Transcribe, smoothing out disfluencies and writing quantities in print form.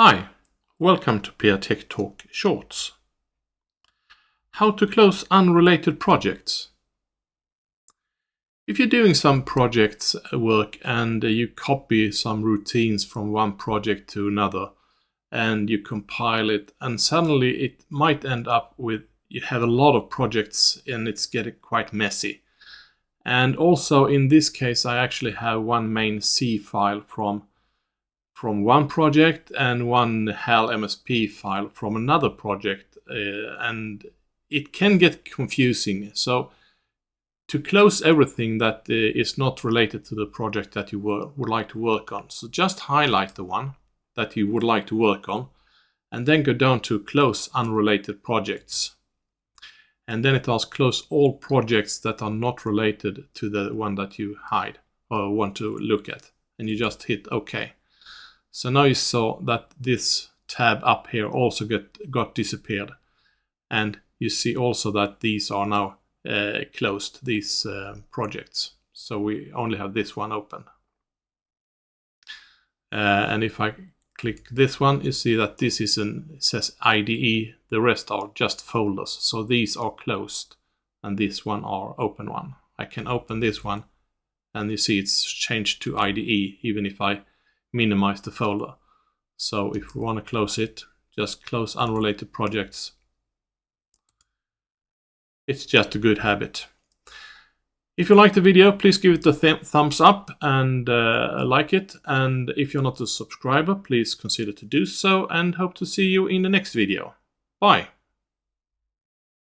Hi, welcome to PR Tech Talk Shorts. How to close unrelated projects. If you're doing some projects work and you copy some routines from one project to another and you compile it, and suddenly it might end up with you have a lot of projects and it's getting quite messy. And also in this case I actually have one main C file from one project and one HAL MSP file from another project, and it can get confusing. So to close everything that is not related to the project that you would like to work on, so just highlight the one that you would like to work on and then go down to close unrelated projects, and then it asks close all projects that are not related to the one that you hide or want to look at, and you just hit OK. So now you saw that this tab up here also got disappeared, and you see also that these are now closed, these projects. So we only have this one open. And if I click this one, you see that this is it says IDE, the rest are just folders. So these are closed and this one are open one. I can open this one and you see it's changed to IDE even if I minimize the folder. So if we want to close it, just close unrelated projects. It's just a good habit. If you like the video, please give it a thumbs up and like it. And if you're not a subscriber, please consider to do so, and hope to see you in the next video. Bye.